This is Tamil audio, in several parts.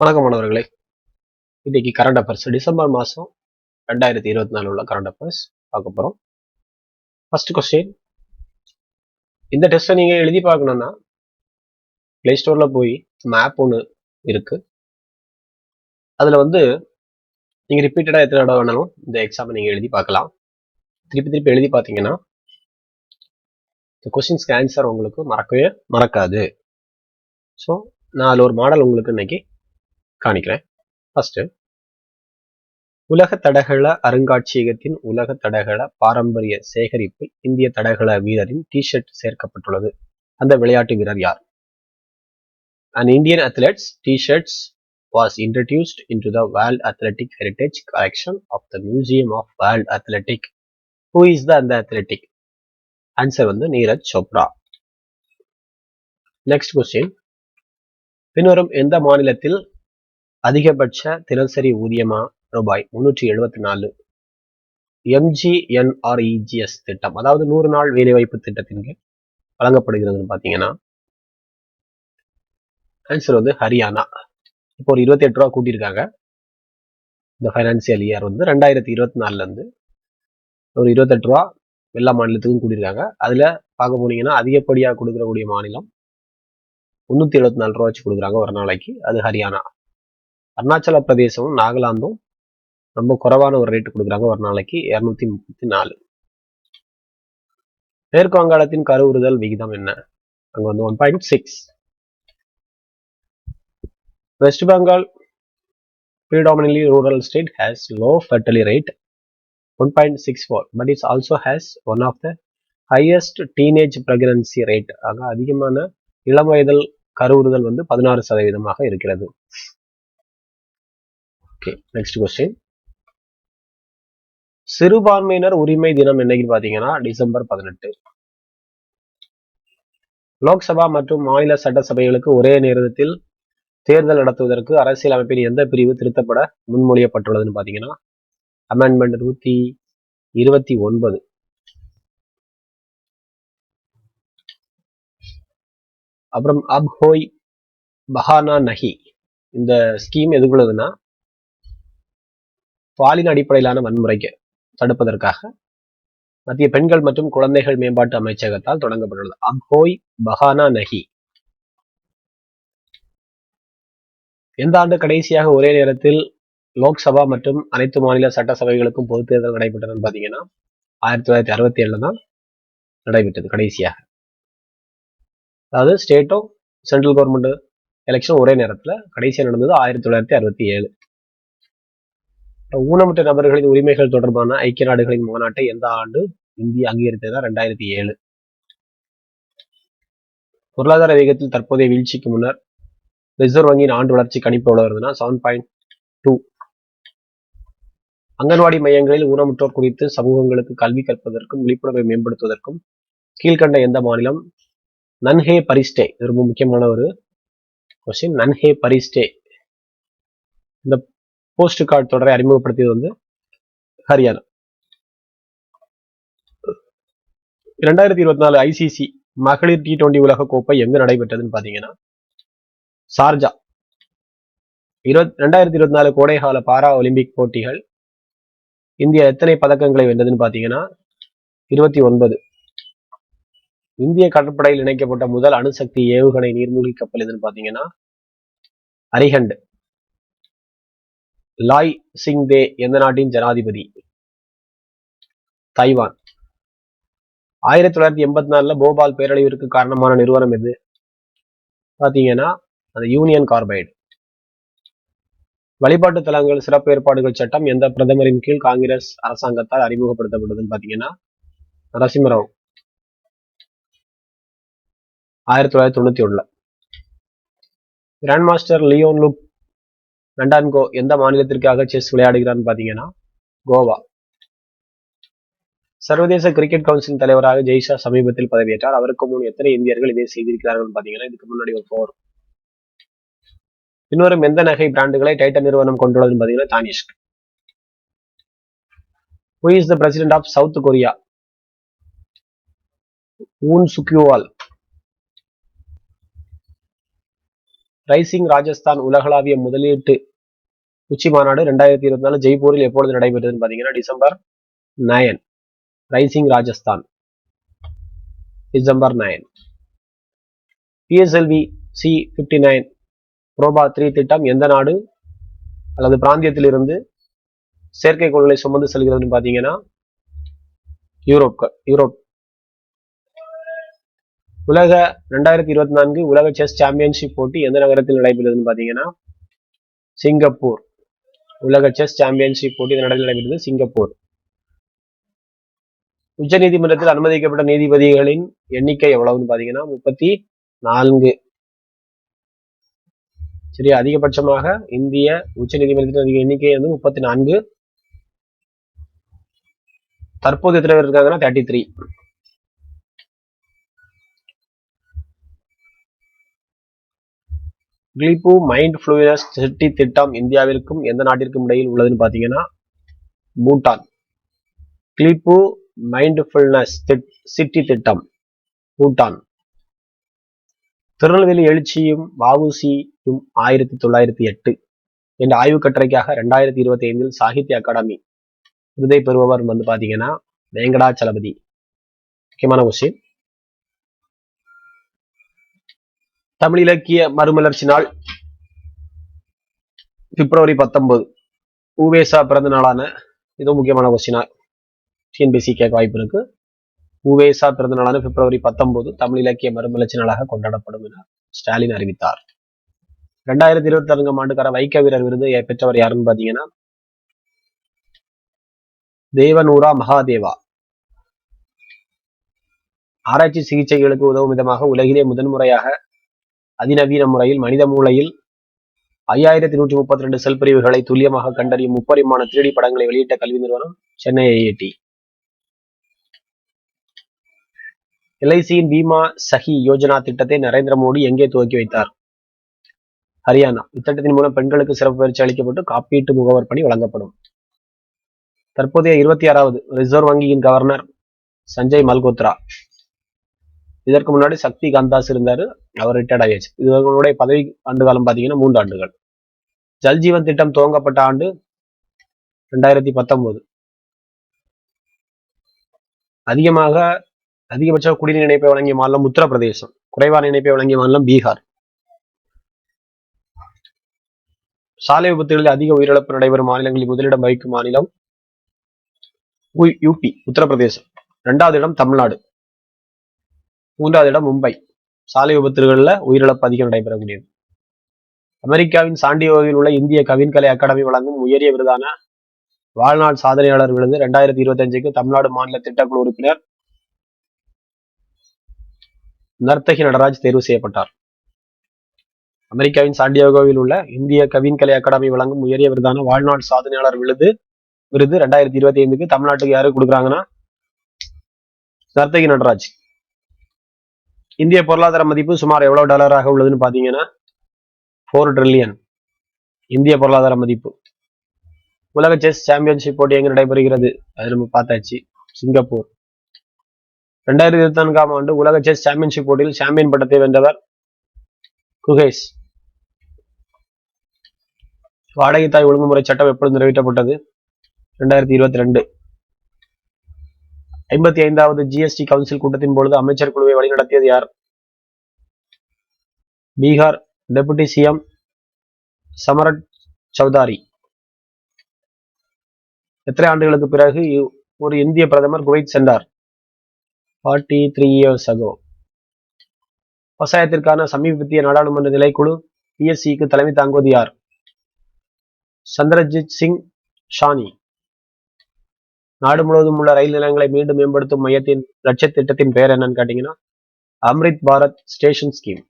வணக்கம் மாணவர்களே. இன்னைக்கு கரண்ட் அஃபேர்ஸ் டிசம்பர் மாதம் 2024 உள்ள கரண்ட் அஃபேர்ஸ் பார்க்க போகிறோம். ஃபர்ஸ்ட் கொஸ்டின், இந்த டெஸ்ட்டை நீங்கள் எழுதி பார்க்கணுன்னா ப்ளே ஸ்டோரில் போய் மேப் ஒன்று இருக்கு. அதில் நீங்கள் ரிப்பீட்டடாக எத்தனை தடவை வேணாலும் இந்த எக்ஸாமை நீங்கள் எழுதி பார்க்கலாம். திருப்பி எழுதி பார்த்தீங்கன்னா இந்த கொஸ்டின்ஸ்க்கு ஆன்சர் உங்களுக்கு மறக்கவே மறக்காது. ஸோ நான் அதில் ஒரு மாடல் உங்களுக்கு இன்னைக்கு காணிக்கிறேன். ஃபர்ஸ்ட், உலக தடகள அருங்காட்சியகத்தின் உலக தடகள பாரம்பரிய சேகரிப்பில் இந்திய தடகள வீரரின் டி-ஷர்ட் சேர்க்கப்பட்டுள்ளது. அந்த விளையாட்டு வீரர் யார்? An Indian athlete's T-shirts was introduced into the World Athletic Heritage Collection of the Museum of World Athletic. Who is the athletic? Answer Neeraj Chopra. Next question. பின்வரும் எந்த மாநிலத்தில் அதிகபட்ச தினசரி ஊதியமா ரூபாய் 374 MGNREGS திட்டம், அதாவது 100 நாள் வேலைவாய்ப்பு திட்டத்தின் கீழ் வழங்கப்படுகிறதுன்னு பார்த்தீங்கன்னா ஆன்சர் ஹரியானா. இப்போ ஒரு 28 ரூபா கூட்டியிருக்காங்க. இந்த ஃபைனான்சியல் இயர் 2024 இருந்து ஒரு 28 ரூபா எல்லா மாநிலத்துக்கும் கூட்டியிருக்காங்க. அதுல பார்க்க போனீங்கன்னா அதிகப்படியாக கொடுக்கக்கூடிய மாநிலம் 374 ரூபா வச்சு கொடுக்குறாங்க ஒரு நாளைக்கு, அது ஹரியானா. அருணாச்சல பிரதேசமும் நாகாலாந்தும் ரொம்ப குறைவான ஒரு ரேட்டு கொடுக்குறாங்க ஒரு நாளைக்கு 234. மேற்கு வங்காளத்தின் கருவுறுதல் விகிதம் என்ன? அங்க 1.6. West Bengal, predominantly rural state, has low fertility rate 1.64, but it also has one of the highest teenage pregnancy rate. ஆக அதிகமான இளம் வயதில் கருவுறுதல் 16% இருக்கிறது. Okay, next question. சிறுபான்மையினர் உரிமை தினம் என்னைக்கு பார்த்தீங்கன்னா டிசம்பர் 18. லோக்சபா மற்றும் மாநில சட்டசபைகளுக்கு ஒரே நேரத்தில் தேர்தல் நடத்துவதற்கு அரசியல் அமைப்பின் எந்த பிரிவு திருத்தப்பட முன்மொழியப்பட்டுள்ளதுன்னு பார்த்தீங்கன்னா அமெண்ட்மெண்ட் 129. அப்புறம் அப் ஹோய் பஹானா நஹி, இந்த ஸ்கீம் எதுக்குள்ளதுன்னா பாலின அடிப்படையிலான வன்முறைக்கு தடுப்பதற்காக மத்திய பெண்கள் மற்றும் குழந்தைகள் மேம்பாட்டு அமைச்சகத்தால் தொடங்கப்பட்டுள்ளது. அப் ஹோய் பஹானா நஹி. எந்த ஆண்டு கடைசியாக ஒரே நேரத்தில் லோக்சபா மற்றும் அனைத்து மாநில சட்டசபைகளுக்கும் பொது தேர்தல் நடைபெற்றதுன்னு பார்த்தீங்கன்னா 1967 தான் நடைபெற்றது கடைசியாக. அதாவது ஸ்டேட்டும் சென்ட்ரல் கவர்மெண்ட் எலெக்ஷன் ஒரே நேரத்தில் கடைசியாக நடந்தது 1967. ஊனமுற்ற நபர்களின் உரிமைகள் தொடர்பான ஐக்கிய நாடுகளின் மாநாட்டை எந்த ஆண்டு இந்தியா அங்கீகரித்ததா? 2007. பொருளாதார வேகத்தில் தற்போதைய வீழ்ச்சிக்கு முன்னர் ரிசர்வ் வங்கியின் ஆண்டு வளர்ச்சி கணிப்பு எவ்வளவு வருதுன்னா 7.2. அங்கன்வாடி மையங்களில் ஊனமுற்றோர் குறித்து சமூகங்களுக்கு கல்வி கற்பதற்கும் விழிப்புணர்வை மேம்படுத்துவதற்கும் கீழ்கண்ட எந்த மாநிலம் நன்ஹே பரிஸ்டே, இது ரொம்ப முக்கியமான ஒரு கொஸ்டின். நன்ஹே பரிஸ்டே இந்த போஸ்ட் கார்டு தொடரை அறிமுகப்படுத்தியது ஹரியானா. 2024 ஐசிசி மகளிர் T20 உலக கோப்பை எங்கு நடைபெற்றதுன்னு பாத்தீங்கன்னா சார்ஜா. 2024 கோடைகால பாரா ஒலிம்பிக் போட்டிகள் இந்தியா எத்தனை பதக்கங்களை வென்றதுன்னு பாத்தீங்கன்னா 29. இந்திய கடற்படையில் இணைக்கப்பட்ட முதல் அணுசக்தி ஏவுகணை நீர்மூழ்கி கப்பல் எதுன்னு பாத்தீங்கன்னா அரிஹண்ட். லாய் சிங்தே எந்த நாட்டின் ஜனாதிபதி? தைவான். 1984 போபால் பேரழிவிற்கு காரணமான நிறுவனம் எது பாத்தீங்கன்னா அது யூனியன் கார்பைடு. வழிபாட்டு தலங்கள் சிறப்பு ஏற்பாடுகள் சட்டம் எந்த பிரதமரின் கீழ் காங்கிரஸ் அரசாங்கத்தால் அறிமுகப்படுத்தப்பட்டதுன்னு பாத்தீங்கன்னா Narasimha Rao 1991. Grand master Leon Luke Mendonca எந்த மாநிலத்திற்காக செஸ் விளையாடுகிறார்னு பாத்தீங்கன்னா கோவா. சர்வதேச கிரிக்கெட் கவுன்சிலின் தலைவராக ஜெய்ஷா சமீபத்தில் பதவியேற்றார். அவருக்கு முன் எத்தனை இந்தியர்கள் இதை செய்திருக்கிறார்கள் பாத்தீங்கன்னா இதுக்கு முன்னாடி ஒரு 4. பின்வரும் எந்த நகை பிராண்டுகளை டைட்டன் நிறுவனம் கொண்டுள்ளதுன்னு பாத்தீங்கன்னா Tanishq. Who is the president of South Korea? Yoon Suk Yeol. Rising Rajasthan உலகளாவிய முதலீட்டு உச்சி மாநாடு 2024 ஜெய்ப்பூரில் எப்பொழுது நடைபெற்றதுன்னு பாத்தீங்கன்னா December 9. Rising Rajasthan December 9. PSLV C59 Proba 3 திட்டம் எந்த நாடு அல்லது பிராந்தியத்தில் இருந்து செயற்கைக்கோள்களை சுமந்து செல்கிறதுன்னு பாத்தீங்கன்னா யூரோப். உலக 2024 உலக செஸ் சாம்பியன்ஷிப் போட்டி எந்த நகரத்தில் நடைபெறுதுன்னு பாத்தீங்கன்னா சிங்கப்பூர். உலக செஸ் சாம்பியன்ஷிப் போட்டி நடைபெறுது சிங்கப்பூர். உச்ச நீதிமன்றத்தில் அனுமதிக்கப்பட்ட நீதிபதிகளின் எண்ணிக்கை எவ்வளவுன்னு பாத்தீங்கன்னா 34. சரி, அதிகபட்சமாக இந்திய உச்ச நீதிமன்றத்தின் எண்ணிக்கை வந்து 34. தற்போது எத்தனை பேர் இருக்காங்கன்னா 33. கிளிப்பு மைண்ட்ஃபுல்னஸ் சிட்டி திட்டம் இந்தியாவிற்கும் எந்த நாட்டிற்கும் இடையில் உள்ளதுன்னு பாத்தீங்கன்னா பூட்டான். கிளிப்பு மைண்ட்ஃபுல்னஸ் சிட்டி திட்டம் பூட்டான். திருநெல்வேலி எழுச்சியும் வ.உ.சி.யும் 1908 என்ற ஆய்வு கட்டுரைக்காக 2025 சாகித்ய அகாடமி விருதை பெறுபவர் வந்து பாத்தீங்கன்னா வெங்கடாச்சலபதி. முக்கியமான கொஸ்டின். தமிழ் இலக்கிய மறுமலர்ச்சி நாள் பிப்ரவரி 19. உவேசா பிறந்த நாளான இது முக்கியமான கொஸ்டினா டிஎன்பிஎஸ்சி கேட்க வாய்ப்பு இருக்கு. உவேசா பிறந்த நாளான பிப்ரவரி 19 தமிழ் இலக்கிய மறுமலர்ச்சி நாளாக கொண்டாடப்படும் என ஸ்டாலின் அறிவித்தார். 2024 ஆண்டுக்கான வைக்க வீரர் விருது பெற்றவர் யாருன்னு பாத்தீங்கன்னா தேவனூரா மகாதேவா. ஆராய்ச்சி சிகிச்சைகளுக்கு உதவும் விதமாக உலகிலே முதன்முறையாக அதிநவீன முறையில் மனித மூளையில் 5132 செல் பிரிவுகளை துல்லியமாக கண்டறியும் முப்பரிமாண 3D படங்களை வெளியிட்ட கல்வி நிறுவனம் சென்னை ஐஐடி. எல்ஐசியின் பீமா சஹி யோஜனா திட்டத்தை நரேந்திர மோடி எங்கே துவக்கி வைத்தார்? ஹரியானா. இத்திட்டத்தின் மூலம் பெண்களுக்கு சிறப்பு பயிற்சி அளிக்கப்பட்டு காப்பீட்டு முகவர் பணி வழங்கப்படும். தற்போதைய 26வது ரிசர்வ் வங்கியின் கவர்னர் சஞ்சய் மல்கோத்ரா. இதற்கு முன்னாடி சக்தி காந்தாஸ் இருந்தாரு, அவர் ரிட்டையர்ட் ஆகியாச்சு. இவர்களுடைய பதவி ஆண்டு காலம் பாத்தீங்கன்னா 3 ஆண்டுகள். ஜல்ஜீவன் திட்டம் துவங்கப்பட்ட ஆண்டு 2019. அதிகபட்ச குடிநீர் இணைப்பை வழங்கிய மாநிலம் உத்தரப்பிரதேசம். குறைவான இணைப்பை வழங்கிய மாநிலம் பீகார். சாலை விபத்துகளில் அதிக உயிரிழப்பு நடைபெறும் மாநிலங்களில் முதலிடம் வகிக்கும் மாநிலம் யூபி உத்தரப்பிரதேசம். 2வது இடம் தமிழ்நாடு. 3வது இடம் மும்பை. சாலை விபத்துகளில் உயிரிழப்பு அதிகம் நடைபெறக்கூடியது. அமெரிக்காவின் சாண்டியோவில் உள்ள இந்திய கவின்கலை அகாடமி வழங்கும் உயரிய விருதான வாழ்நாள் சாதனையாளர் விருது 2025க்கு தமிழ்நாடு மாநில திட்டக்குழு உறுப்பினர் நர்த்தகி நடராஜ் தேர்வு செய்யப்பட்டார். அமெரிக்காவின் சாண்டியோவில் உள்ள இந்திய கவின்கலை அகாடமி வழங்கும் உயரிய விருதான வாழ்நாள் சாதனையாளர் விருது 2025க்கு தமிழ்நாட்டுக்கு யாருக்கு கொடுக்குறாங்கன்னா நர்த்தகி நடராஜ். இந்திய பொருளாதார மதிப்பு சுமார் எவ்வளவு டாலராக உள்ளதுன்னு பாத்தீங்கன்னா 4 ட்ரில்லியன் இந்திய பொருளாதார மதிப்பு. உலக செஸ் சாம்பியன்ஷிப் போட்டி எங்கு நடைபெறுகிறது? அது நம்ம பார்த்தாச்சு, சிங்கப்பூர். 2024 ஆண்டு உலக செஸ் சாம்பியன்ஷிப் போட்டியில் சாம்பியன் பட்டத்தை வென்றவர் குகேஷ். வாடகை தாய் ஒழுங்குமுறை சட்டம் எப்பொழுது நிறைவேற்றப்பட்டது? 2022. 55வது ஜிஎஸ்டி கவுன்சில் கூட்டத்தின் பொழுது அமைச்சர் குழுவை வழிநடத்தியது யார்? Bihar deputy CM Samrat Choudhary. எத்தனை ஆண்டுகளுக்கு பிறகு ஒரு இந்திய பிரதமர் குவைத் சென்றார்? 43 years ago. விவசாயத்திற்கான சமீபத்திய நாடாளுமன்ற நிலைக்குழு பிஎஸ்சிக்கு தலைமை தாங்குவது யார்? சந்திரஜித் சிங் ஷானி. நாடு முழுவதும் உள்ள ரயில் நிலையங்களை மீண்டும் மேம்படுத்தும் மையத்தின் லட்சிய திட்டத்தின் பெயர் என்னன்னு கேட்டீங்கன்னா அம்ரித் பாரத் ஸ்டேஷன் ஸ்கீம்.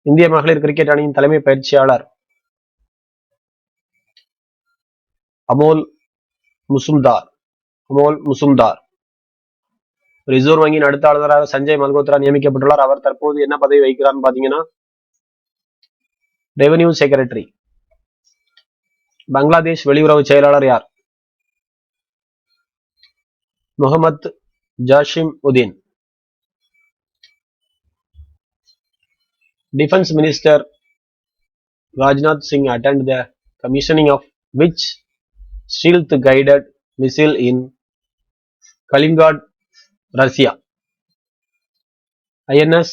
இந்திய மகளிர் கிரிக்கெட் அணியின் தலைமை பயிற்சியாளர் அமோல் முசும்தார். ரிசர்வ் வங்கியின் அடுத்த ஆளுநராக சஞ்சய் மல்கோத்ரா நியமிக்கப்பட்டுள்ளார். அவர் தற்போது என்ன பதவி வகிக்கிறார் பாத்தீங்கன்னா ரெவென்யூ செக்ரட்டரி. பங்களாதேஷ் வெளியுறவு செயலாளர் யார்? Mohammed ஜாஷிம் Udheen. Defense Minister Rajnath Singh attended the commissioning of which stealth-guided missile in Kaliningrad, Russia? INS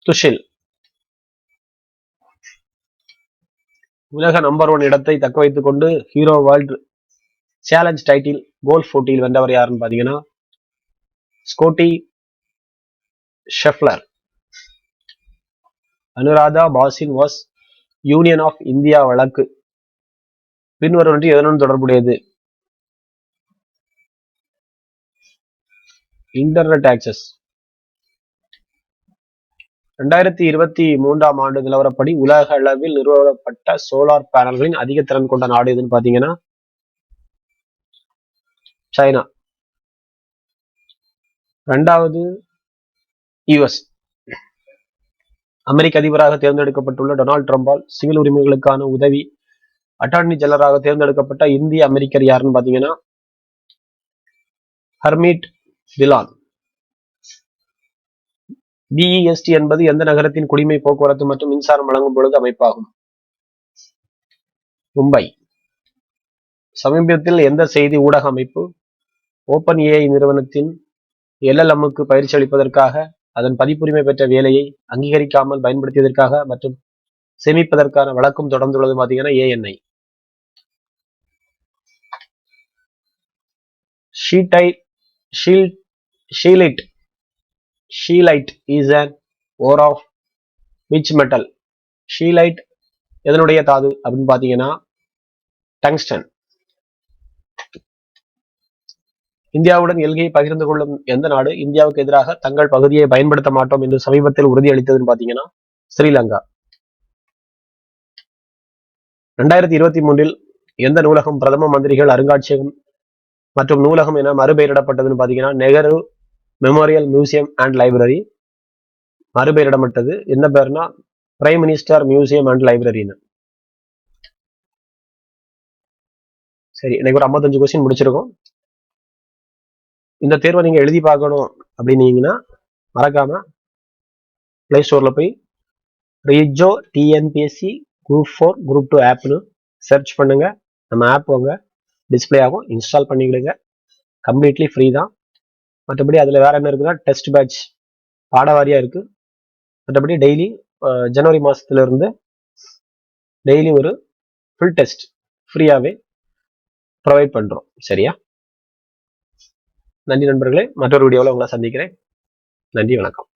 Tushil. உலக நம்பர் 1 இடத்தை தக்க வைத்துக் கொண்டு hero world challenge title golf போட்டியில் வென்றவர் யாருன்னு பாத்தீங்கன்னா Scottie Scheffler. Anuradha Bhasin vs Union of India வழக்கு பின்வருவனவற்றில் எதனுடன் தொடர்புடையது? Internet access. 2023 ஆண்டு நிலவரப்படி உலக அளவில் நிறுவப்பட்ட சோலார் பேனல்களின் அதிக திறன் கொண்ட நாடு எதுன்னு பாத்தீங்கன்னா சைனா. 2வது யுஎஸ். அமெரிக்க அதிபராக தேர்ந்தெடுக்கப்பட்டுள்ள டொனால்டு ட்ரம்பால் சிவில் உரிமைகளுக்கான உதவி அட்டார்னி ஜெனரலாக தேர்ந்தெடுக்கப்பட்ட இந்திய அமெரிக்கர் யாருன்னு பாத்தீங்கன்னா ஹர்மீட் திலான். BEST என்பது எந்த நகரத்தின் குடிமை போக்குவரத்து மற்றும் மின்சாரம் வழங்கும் பொழுது அமைப்பாகும்? மும்பை. சமீபத்தில் எந்த செய்தி ஊடக அமைப்பு ஓபன் ஏஐ நிறுவனத்தின் LLM-க்கு பயிற்சி அளிப்பதற்காக அதன் பதிப்புரிமை பெற்ற வேலையை அங்கீகரிக்காமல் பயன்படுத்தியதற்காக மற்றும் சேமிப்பதற்கான வழக்கம் தொடர்ந்துள்ளது பாத்தீங்கன்னா ANI. Scheelite is an ore of which metal? Scheelite எதனுடைய தாது அப்படின்னு பாத்தீங்கன்னா டங்ஸ்டன். இந்தியாவுடன் எல்கையை பகிர்ந்து கொள்ளும் எந்த நாடு இந்தியாவுக்கு எதிராக தங்கள் பகுதியை பயன்படுத்த மாட்டோம் என்று சமீபத்தில் உறுதியளித்ததுன்னு பாத்தீங்கன்னா ஸ்ரீலங்கா. 2023 எந்த நூலகம் பிரதம மந்திரிகள் அருங்காட்சியகம் மற்றும் நூலகம் என மறுபெயரிடப்பட்டதுன்னு பாத்தீங்கன்னா Nehru Memorial Museum and Library மறுபெயரிடப்பட்டது. என்ன பேருனா பிரைம் மினிஸ்டர் மியூசியம் அண்ட் லைப்ரரின்னு. சரி, இன்னைக்கு ஒரு 55 கொஸ்டின் முடிச்சிருக்கோம். இந்த தேர்வை நீங்க எழுதி பார்க்கணும் அப்படின்னீங்கன்னா மறக்காம பிளே ஸ்டோர்ல போய் ரிஜோ TNPSC Group 4 Group 2 ஆப்னு சர்ச் பண்ணுங்க. நம்ம ஆப் உங்க டிஸ்பிளே ஆகும், இன்ஸ்டால் பண்ணிக்கிடுங்க. கம்ப்ளீட்லி ஃப்ரீ தான். மற்றபடி அதுல வேற என்ன இருக்குன்னா டெஸ்ட் பேட்ச் பாடவாரியா இருக்கு. மற்றபடி டெய்லி ஜனவரி மாசத்துல இருந்து டெய்லி ஒரு ஃபுல் டெஸ்ட் ஃப்ரீயாவே ப்ரொவைட் பண்றோம். சரியா? நன்றி நண்பர்களே, மற்றொரு வீடியோவில் உங்களை சந்திக்கிறேன். நன்றி, வணக்கம்.